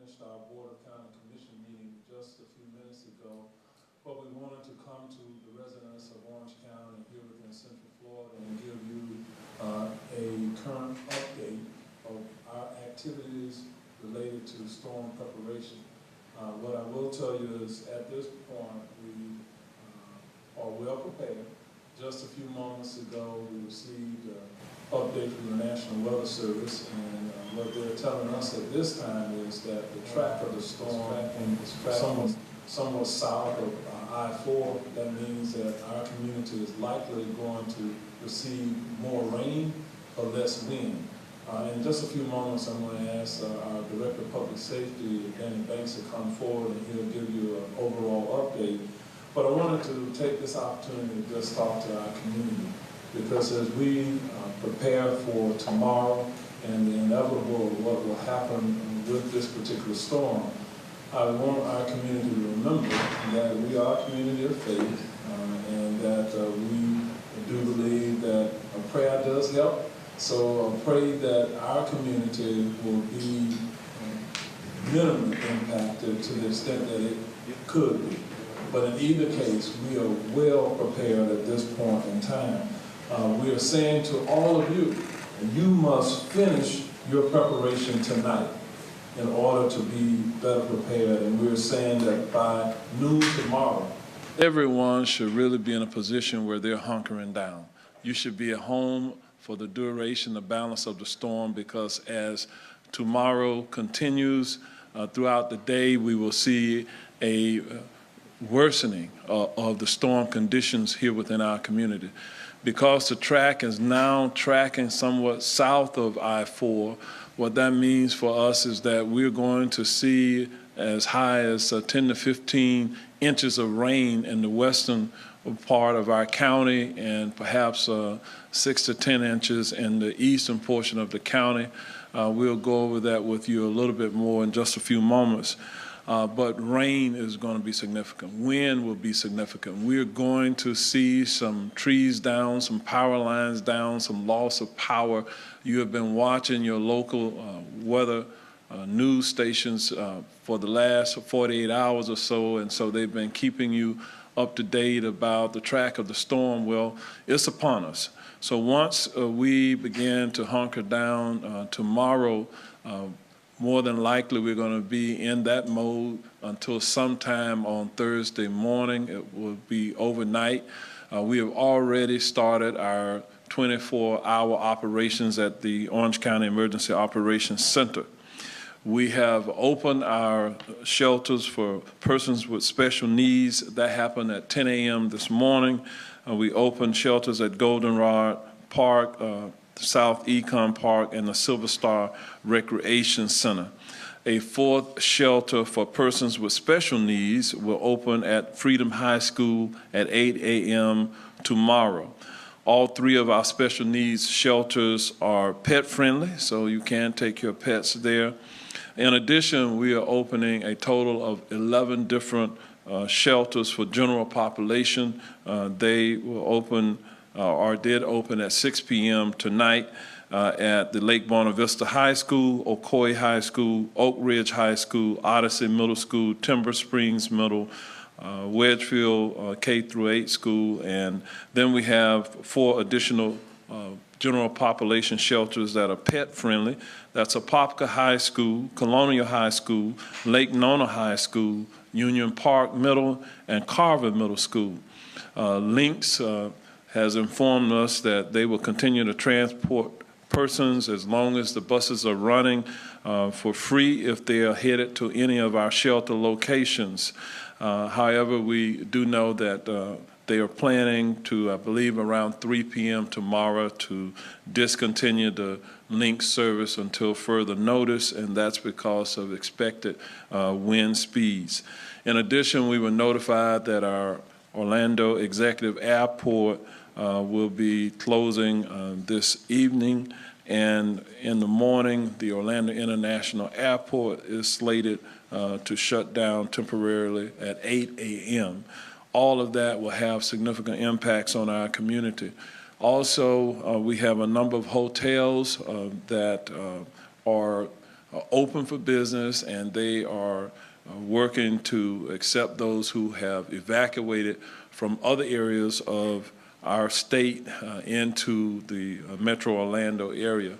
finished our Board of County Commission meeting just a few minutes ago, but we wanted to come to the residents of Orange County here within Central Florida and give you a current update of our activities related to storm preparation. What I will tell you is at this point we are well prepared. Just a few moments ago we received an update from the National Weather Service, and what they're telling us at this time is that the track of the storm is somewhat south of I-4. That means that our community is likely going to receive more rain or less wind. In just a few moments, I'm going to ask our Director of Public Safety, Danny Banks, to come forward and he'll give you an overall update. But I wanted to take this opportunity to just talk to our community, because as we prepare for tomorrow and the inevitable of what will happen with this particular storm, I want our community to remember that we are a community of faith, and that we do believe that a prayer does help. So I pray that our community will be minimally impacted to the extent that it could be. But in either case, we are well prepared at this point in time. We are saying to all of you, you must finish your preparation tonight in order to be better prepared. And we're saying that by noon tomorrow, everyone should really be in a position where they're hunkering down. You should be at home for the duration, the balance of the storm, because as tomorrow continues throughout the day, we will see a worsening of the storm conditions here within our community. Because the track is now tracking somewhat south of I-4, what that means for us is that we're going to see as high as 10 to 15 inches of rain in the western part of our county, and perhaps 6 to 10 inches in the eastern portion of the county. We'll go over that with you a little bit more in just a few moments. But rain is going to be significant. Wind will be significant. We're going to see some trees down, some power lines down, some loss of power. You have been watching your local weather news stations for the last 48 hours or so, and so they've been keeping you up to date about the track of the storm. Well, it's upon us. So once we begin to hunker down tomorrow, more than likely we're going to be in that mode until sometime on Thursday morning. It will be overnight. We have already started our 24-hour operations at the Orange County Emergency Operations Center. We have opened our shelters for persons with special needs. That happened at 10 a.m. this morning. We opened shelters at Goldenrod Park, South Econ Park, and the Silver Star Recreation Center. A fourth shelter for persons with special needs will open at Freedom High School at 8 a.m. tomorrow. All three of our special needs shelters are pet friendly, so you can take your pets there. In addition, we are opening a total of 11 different shelters for general population. They will open or did open at 6 p.m. tonight at the Lake Buena Vista High School, Ocoee High School, Oak Ridge High School, Odyssey Middle School, Timber Springs Middle, Wedgefield K-8 school, and then we have 4 additional general population shelters that are pet friendly. That's Apopka High School, Colonial High School, Lake Nona High School, Union Park Middle, and Carver Middle School. Lynx has informed us that they will continue to transport persons as long as the buses are running for free if they are headed to any of our shelter locations. However, we do know that they are planning to, I believe, around 3 p.m. tomorrow to discontinue the Lynx service until further notice, and that's because of expected wind speeds. In addition, we were notified that our Orlando Executive Airport will be closing this evening, and in the morning, the Orlando International Airport is slated to shut down temporarily at 8 a.m. All of that will have significant impacts on our community. Also, we have a number of hotels that are open for business, and they are working to accept those who have evacuated from other areas of our state into the Metro Orlando area.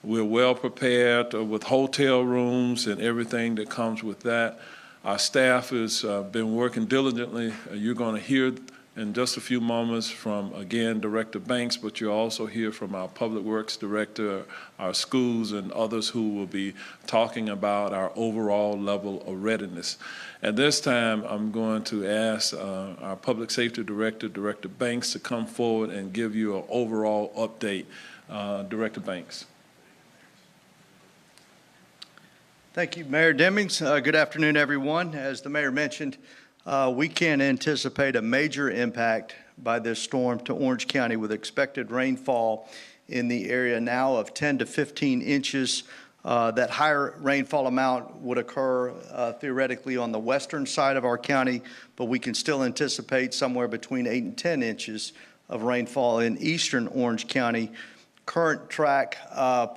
We're well prepared with hotel rooms and everything that comes with that. Our staff has been working diligently. You're going to hear in just a few moments from, again, Director Banks, but you'll also hear from our Public Works Director, our schools, and others who will be talking about our overall level of readiness. At this time, I'm going to ask our Public Safety Director, Director Banks, to come forward and give you an overall update. Director Banks. Thank you, Mayor Demings. Good afternoon, everyone. As the mayor mentioned, we can anticipate a major impact by this storm to Orange County with expected rainfall in the area now of 10 to 15 inches. That higher rainfall amount would occur theoretically on the western side of our county, but we can still anticipate somewhere between 8 and 10 inches of rainfall in eastern Orange County. Current track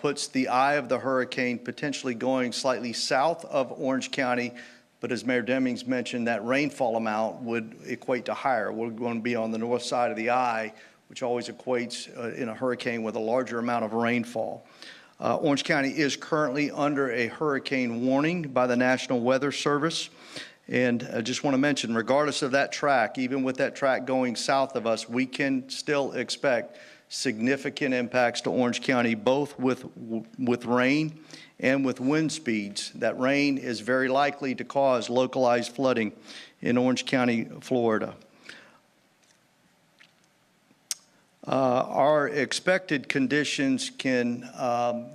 puts the eye of the hurricane potentially going slightly south of Orange County, but as Mayor Demings mentioned, that rainfall amount would equate to higher. We're going to be on the north side of the eye, which always equates in a hurricane with a larger amount of rainfall. Orange County is currently under a hurricane warning by the National Weather Service. And I just want to mention, regardless of that track, even with that track going south of us, we can still expect significant impacts to Orange County, both with rain and with wind speeds. That rain is very likely to cause localized flooding in Orange County, Florida. Our expected conditions can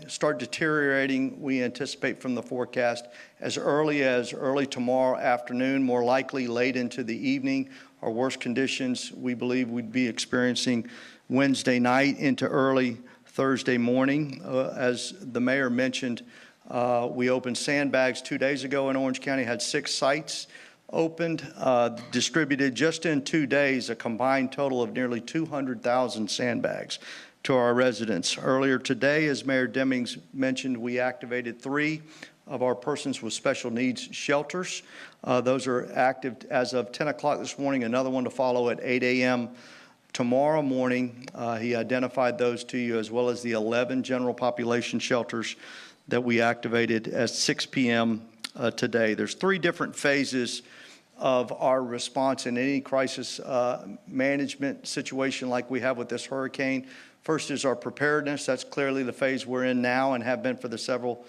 start deteriorating, we anticipate from the forecast, as early tomorrow afternoon, more likely late into the evening. Our worst conditions, we believe, we'd be experiencing Wednesday night into early Thursday morning. As the mayor mentioned, we opened sandbags 2 days ago in Orange County, had 6 sites opened, distributed just in 2 days a combined total of nearly 200,000 sandbags to our residents. Earlier today, as Mayor Demings mentioned, we activated 3 of our persons with special needs shelters. Those are active as of 10 o'clock this morning, another one to follow at 8 a.m. tomorrow morning. He identified those to you, as well as the 11 general population shelters that we activated at 6 p.m. Today. There's 3 different phases of our response in any crisis management situation like we have with this hurricane. First is our preparedness. That's clearly the phase we're in now and have been for the several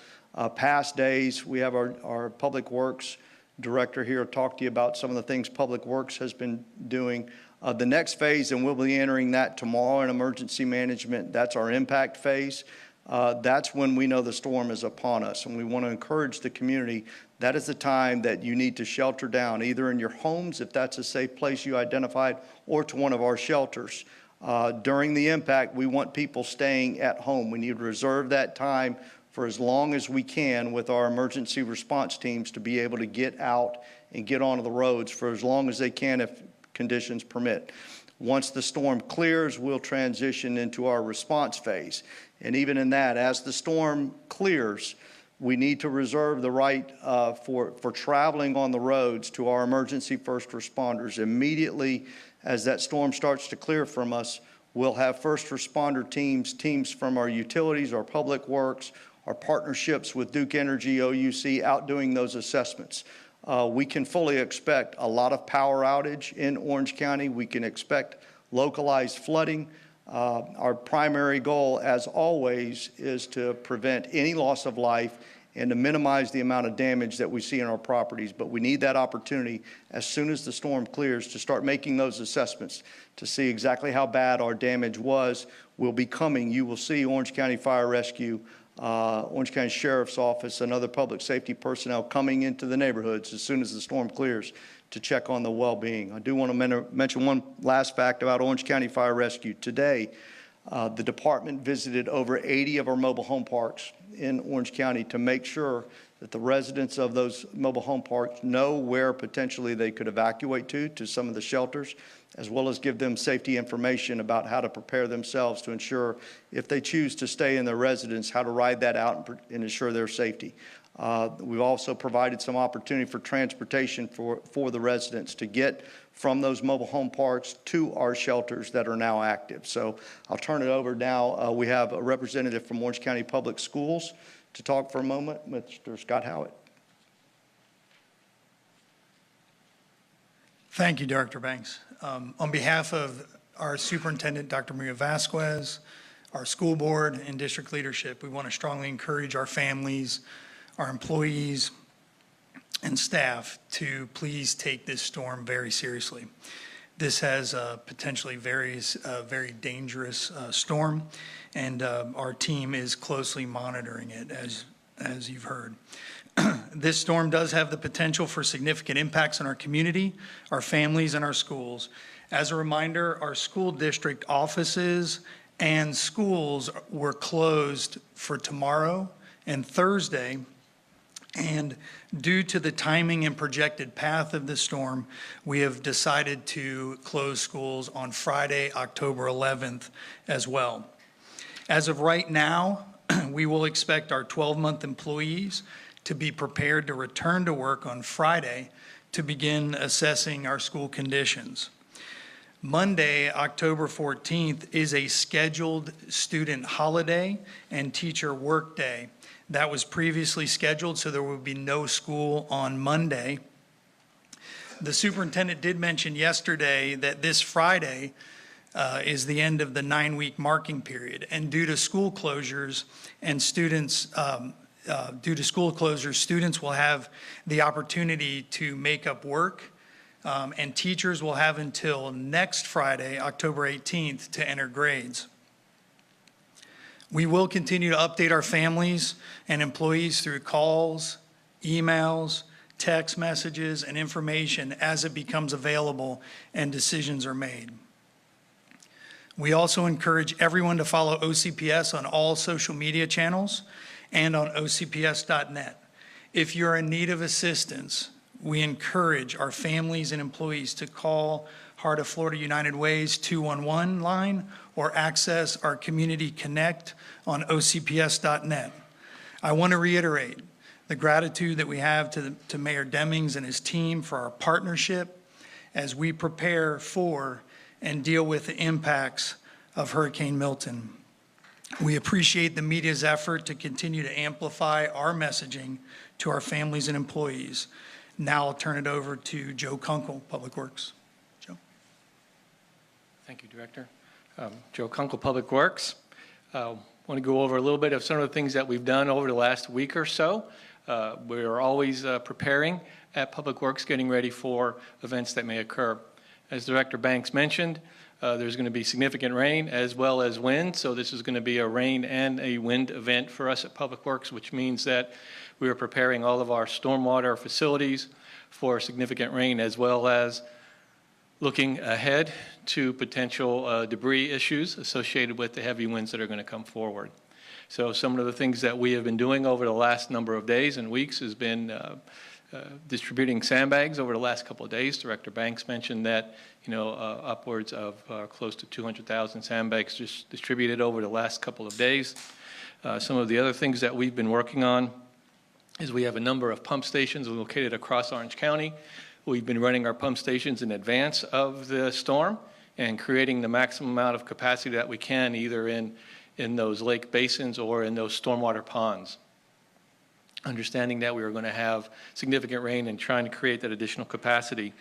past days. We have our Public Works Director here to talk to you about some of the things Public Works has been doing. The next phase, and we'll be entering that tomorrow in emergency management, that's our impact phase. That's when we know the storm is upon us, and we want to encourage the community. That is the time that you need to shelter down, either in your homes, if that's a safe place you identified, or to one of our shelters. During the impact, we want people staying at home. We need to reserve that time for as long as we can with our emergency response teams to be able to get out and get onto the roads for as long as they can if conditions permit. Once the storm clears, we'll transition into our response phase. And even in that, as the storm clears, we need to reserve the right for traveling on the roads to our emergency first responders. Immediately as that storm starts to clear from us, we'll have first responder teams from our utilities, our public works, our partnerships with Duke Energy, OUC, out doing those assessments. We can fully expect a lot of power outage in Orange County. We can expect localized flooding. Our primary goal, as always, is to prevent any loss of life and to minimize the amount of damage that we see in our properties. But we need that opportunity as soon as the storm clears to start making those assessments to see exactly how bad our damage was. Will be coming. You will see Orange County Fire Rescue, Orange County Sheriff's Office, and other public safety personnel coming into the neighborhoods as soon as the storm clears to check on the well-being. I do want to mention one last fact about Orange County Fire Rescue. Today, the department visited over 80 of our mobile home parks in Orange County to make sure that the residents of those mobile home parks know where potentially they could evacuate to some of the shelters. as well as give them safety information about how to prepare themselves to ensure, if they choose to stay in their residence, how to ride that out and ensure their safety. We've also provided some opportunity for transportation for the residents to get from those mobile home parks to our shelters that are now active. So I'll turn it over now. We have a representative from Orange County Public Schools to talk for a moment, Mr. Scott Howitt. Thank you, Director Banks. On behalf of our superintendent, Dr. Maria Vasquez, our school board, and district leadership, we want to strongly encourage our families, our employees, and staff to please take this storm very seriously. This has potentially very dangerous storm, and our team is closely monitoring it, as you've heard. This storm does have the potential for significant impacts on our community, our families, and our schools. As a reminder, our school district offices and schools were closed for tomorrow and Thursday, and due to the timing and projected path of the storm, we have decided to close schools on Friday, October 11th as well. As of right now, we will expect our 12-month employees to be prepared to return to work on Friday to begin assessing our school conditions. Monday, October 14th, is a scheduled student holiday and teacher work day. That was previously scheduled, so there will be no school on Monday. The superintendent did mention yesterday that this Friday is the end of the 9-week marking period, and due to school closures and students students will have the opportunity to make up work, and teachers will have until next Friday, October 18th, to enter grades. We will continue to update our families and employees through calls, emails, text messages, and information as it becomes available and decisions are made. We also encourage everyone to follow OCPS on all social media channels and on ocps.net. If you're in need of assistance, we encourage our families and employees to call Heart of Florida United Way's 211 line or access our Community Connect on ocps.net. I want to reiterate the gratitude that we have to Mayor Demings and his team for our partnership as we prepare for and deal with the impacts of Hurricane Milton. We appreciate the media's effort to continue to amplify our messaging to our families and employees. Now I'll turn it over to Joe Kunkel, Public Works. Joe. Thank you, Director. Joe Kunkel, Public Works. Want to go over a little bit of some of the things that we've done over the last week or so. We're always preparing at Public Works, getting ready for events that may occur. As Director Banks mentioned, there's going to be significant rain as well as wind, so this is going to be a rain and a wind event for us at Public Works, which means that we are preparing all of our stormwater facilities for significant rain, as well as looking ahead to potential debris issues associated with the heavy winds that are going to come forward. So some of the things that we have been doing over the last number of days and weeks has been distributing sandbags over the last couple of days. Director Banks mentioned that, upwards of close to 200,000 sandbags just distributed over the last couple of days. Some of the other things that we've been working on is we have a number of pump stations located across Orange County. We've been running our pump stations in advance of the storm and creating the maximum amount of capacity that we can, either in those lake basins or in those stormwater ponds. Understanding that we were going to have significant rain and trying to create that additional capacity.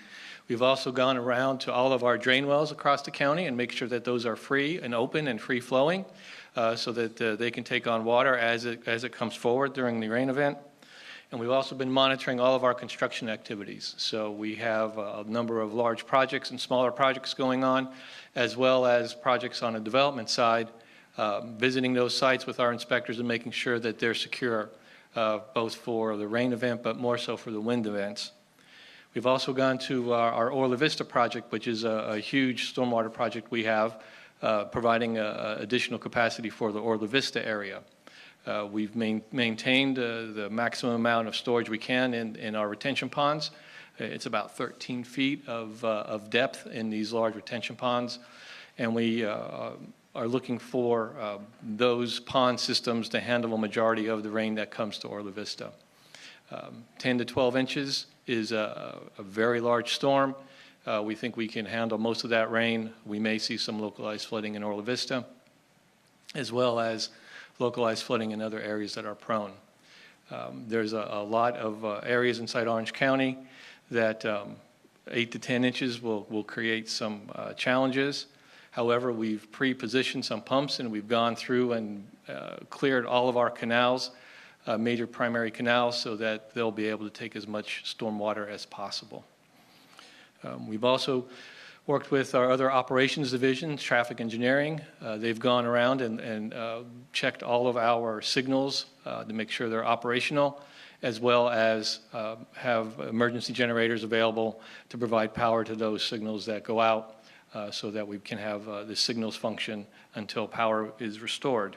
We've also gone around to all of our drain wells across the county and make sure that those are free and open and free flowing so that they can take on water as it comes forward during the rain event. And we've also been monitoring all of our construction activities. So we have a number of large projects and smaller projects going on, as well as projects on the development side, visiting those sites with our inspectors and making sure that they're secure, both for the rain event, but more so for the wind events. We've also gone to our Orla Vista project, which is a huge stormwater project we have, providing additional capacity for the Orla Vista area. We've maintained the maximum amount of storage we can in our retention ponds It's about 13 feet of depth in these large retention ponds, and we are looking for those pond systems to handle a majority of the rain that comes to Orla Vista. 10 to 12 inches is a very large storm. We think we can handle most of that rain. We may see some localized flooding in Orla Vista, as well as localized flooding in other areas that are prone. There's a lot of areas inside Orange County that 8 to 10 inches will create some challenges. However, we've pre-positioned some pumps, and we've gone through and cleared all of our canals, major primary canals, so that they'll be able to take as much stormwater as possible. We've also worked with our other operations division, traffic engineering. They've gone around and checked all of our signals to make sure they're operational, as well as have emergency generators available to provide power to those signals that go out, so that we can have the signals function until power is restored.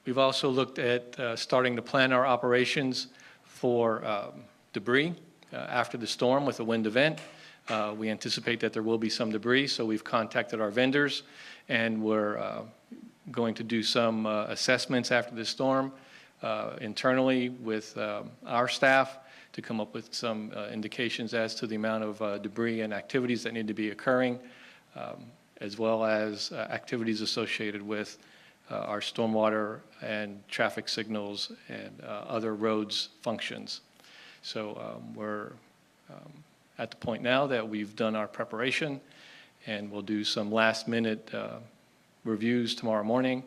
We've also looked at starting to plan our operations for debris after the storm with a wind event. We anticipate that there will be some debris, so we've contacted our vendors, and we're going to do some assessments after the storm internally with our staff to come up with some indications as to the amount of debris and activities that need to be occurring, as well as activities associated with our stormwater and traffic signals and other roads functions. So we're at the point now that we've done our preparation, and we'll do some last-minute reviews tomorrow morning,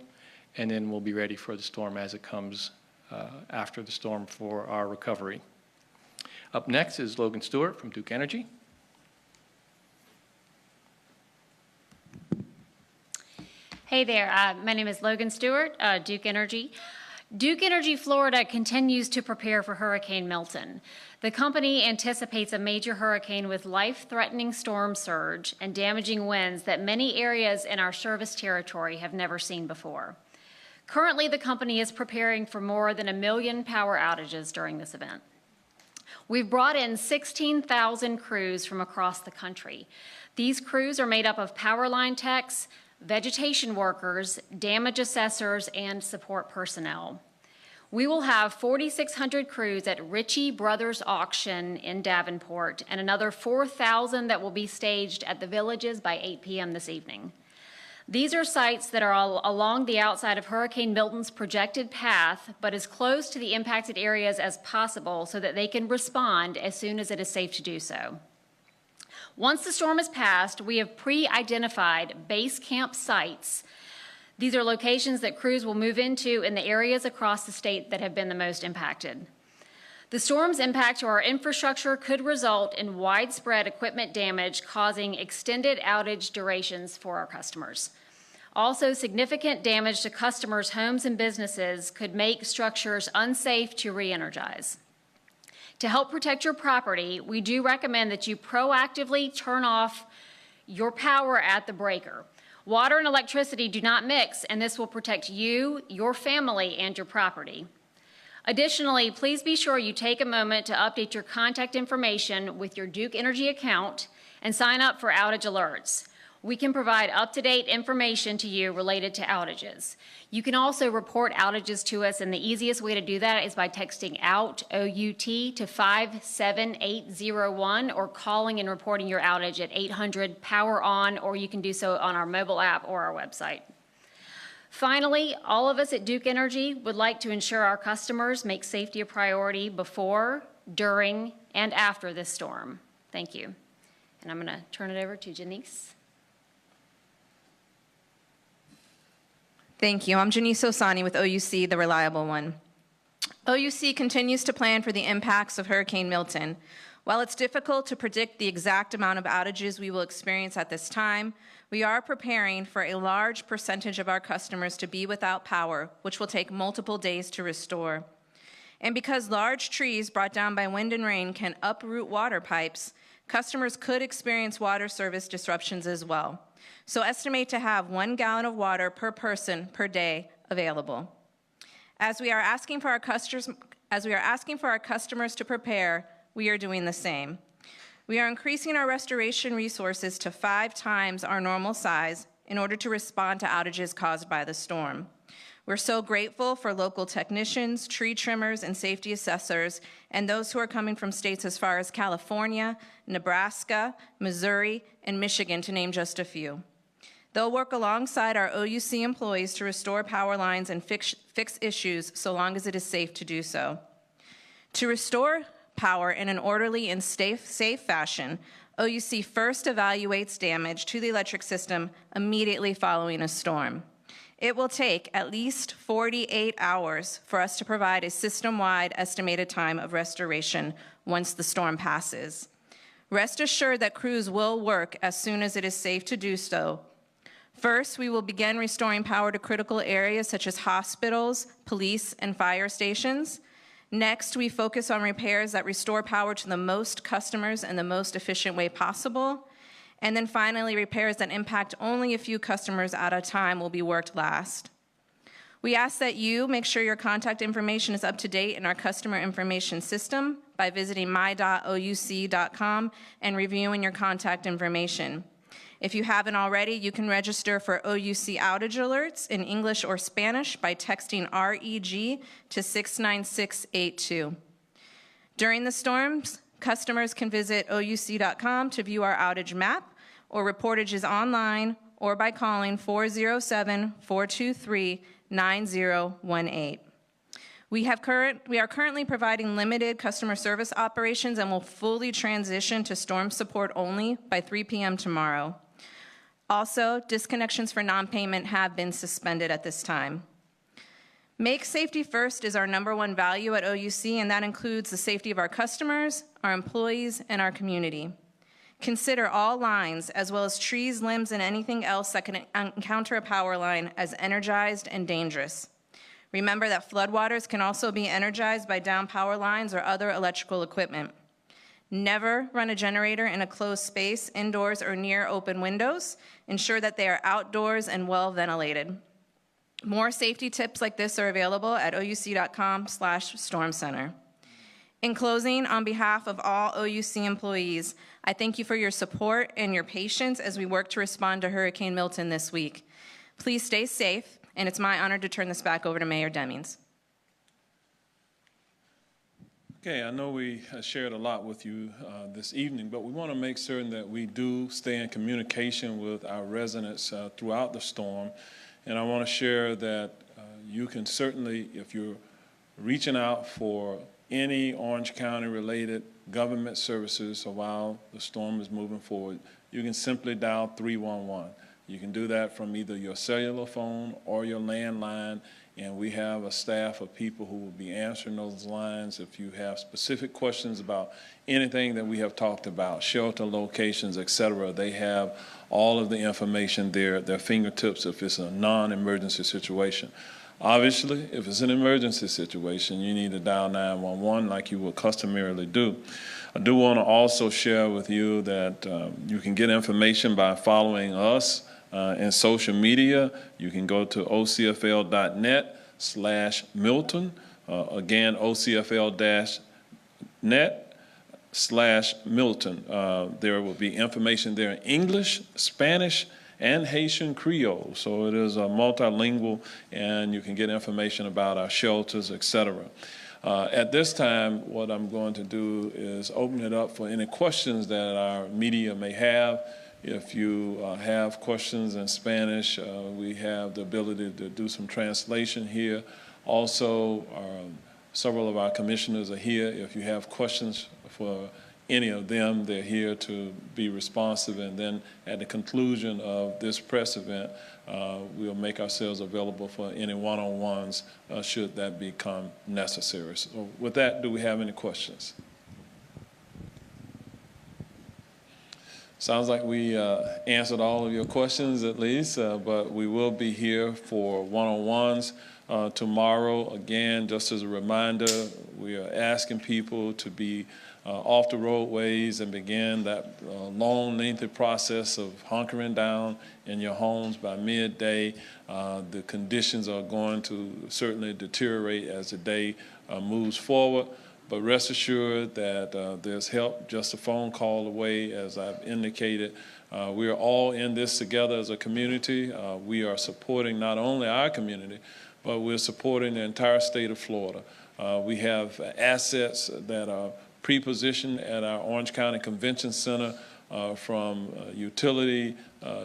and then we'll be ready for the storm as it comes after the storm for our recovery. Up next is Logan Stewart from Duke Energy. Hey there, my name is Logan Stewart, Duke Energy. Duke Energy Florida continues to prepare for Hurricane Milton. The company anticipates a major hurricane with life-threatening storm surge and damaging winds that many areas in our service territory have never seen before. Currently, the company is preparing for more than 1 million power outages during this event. We've brought in 16,000 crews from across the country. These crews are made up of power line techs, vegetation workers, damage assessors, and support personnel. We will have 4,600 crews at Ritchie Brothers Auction in Davenport and another 4,000 that will be staged at the Villages by 8 p.m. this evening. These are sites that are all along the outside of Hurricane Milton's projected path, but as close to the impacted areas as possible so that they can respond as soon as it is safe to do so. Once the storm has passed, we have pre-identified base camp sites. These are locations that crews will move into in the areas across the state that have been the most impacted. The storm's impact to our infrastructure could result in widespread equipment damage, causing extended outage durations for our customers. Also, significant damage to customers' homes and businesses could make structures unsafe to re-energize. To help protect your property, we do recommend that you proactively turn off your power at the breaker. Water and electricity do not mix, and this will protect you, your family, and your property. Additionally, please be sure you take a moment to update your contact information with your Duke Energy account and sign up for outage alerts. We can provide up-to-date information to you related to outages. You can also report outages to us, and the easiest way to do that is by texting OUT, O-U-T, to 57801 or calling and reporting your outage at 800-POWER-ON, or you can do so on our mobile app or our website. Finally, all of us at Duke Energy would like to ensure our customers make safety a priority before, during, and after this storm. Thank you. And I'm going to turn it over to Janice. Thank you. I'm Janice Osani with OUC, the reliable one. OUC continues to plan for the impacts of Hurricane Milton. While it's difficult to predict the exact amount of outages we will experience at this time, we are preparing for a large percentage of our customers to be without power, which will take multiple days to restore. And because large trees brought down by wind and rain can uproot water pipes, customers could experience water service disruptions as well. So estimate to have 1 gallon of water per person per day available. As we are asking for our customers to prepare, we are doing the same. We are increasing our restoration resources to 5 times our normal size in order to respond to outages caused by the storm. We're so grateful for local technicians, tree trimmers, and safety assessors, and those who are coming from states as far as California, Nebraska, Missouri, and Michigan, to name just a few. They'll work alongside our OUC employees to restore power lines and fix issues so long as it is safe to do so. To restore power in an orderly and safe fashion, OUC first evaluates damage to the electric system immediately following a storm. It will take at least 48 hours for us to provide a system-wide estimated time of restoration once the storm passes. Rest assured that crews will work as soon as it is safe to do so. First, we will begin restoring power to critical areas such as hospitals, police, and fire stations. Next, we focus on repairs that restore power to the most customers in the most efficient way possible. And then finally, repairs that impact only a few customers at a time will be worked last. We ask that you make sure your contact information is up to date in our customer information system by visiting my.ouc.com and reviewing your contact information. If you haven't already, you can register for OUC outage alerts in English or Spanish by texting REG to 69682. During the storms, customers can visit ouc.com to view our outage map or reportages online or by calling 407-423-9018. We are currently providing limited customer service operations and will fully transition to storm support only by 3 p.m. tomorrow. Also, disconnections for non-payment have been suspended at this time. Make safety first is our #1 value at OUC, and that includes the safety of our customers, our employees, and our community. Consider all lines, as well as trees, limbs, and anything else that can encounter a power line as energized and dangerous. Remember that floodwaters can also be energized by down power lines or other electrical equipment. Never run a generator in a closed space, indoors or near open windows. Ensure that they are outdoors and well ventilated. More safety tips like this are available at ouc.com/stormcenter. In closing, on behalf of all OUC employees, I thank you for your support and your patience as we work to respond to Hurricane Milton this week. Please stay safe, and it's my honor to turn this back over to Mayor Demings. Okay, I know we shared a lot with you this evening, but we want to make certain that we do stay in communication with our residents throughout the storm. And I want to share that you can certainly, if you're reaching out for any Orange County related government services while the storm is moving forward, you can simply dial 311. You can do that from either your cellular phone or your landline, and we have a staff of people who will be answering those lines. If you have specific questions about anything that we have talked about, shelter locations, etc., they have all of the information there at their fingertips if it's a non-emergency situation. Obviously, if it's an emergency situation, you need to dial 911 like you would customarily do. I do want to also share with you that you can get information by following us in social media. You can go to ocfl.net/Milton. Again, ocfl-net/Milton. There will be information there in English, Spanish, and Haitian Creole. So it is multilingual, and you can get information about our shelters, etc. At this time, what I'm going to do is open it up for any questions that our media may have. If you have questions in Spanish, we have the ability to do some translation here. Also, several of our commissioners are here. If you have questions for any of them, they're here to be responsive. And then at the conclusion of this press event, we'll make ourselves available for any one-on-ones should that become necessary. So with that, do we have any questions? Sounds like we answered all of your questions at least, but we will be here for one-on-ones tomorrow. Again, just as a reminder, we are asking people to be off the roadways and begin that long, lengthy process of hunkering down in your homes by midday. The conditions are going to certainly deteriorate as the day moves forward, But rest assured that there's help just a phone call away, as I've indicated. We are all in this together as a community. We are supporting not only our community, but we're supporting the entire state of Florida. We have assets that are pre-positioned at our Orange County Convention Center, from utility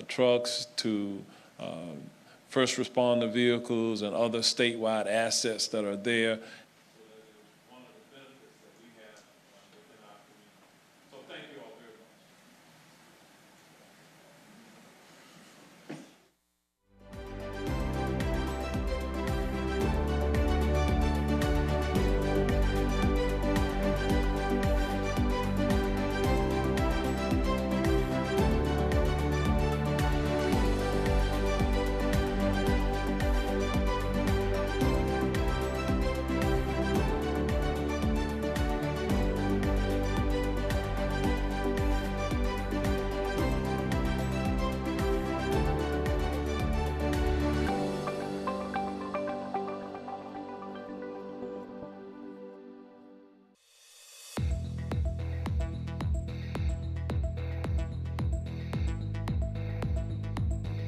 trucks to first responder vehicles and other statewide assets that are there.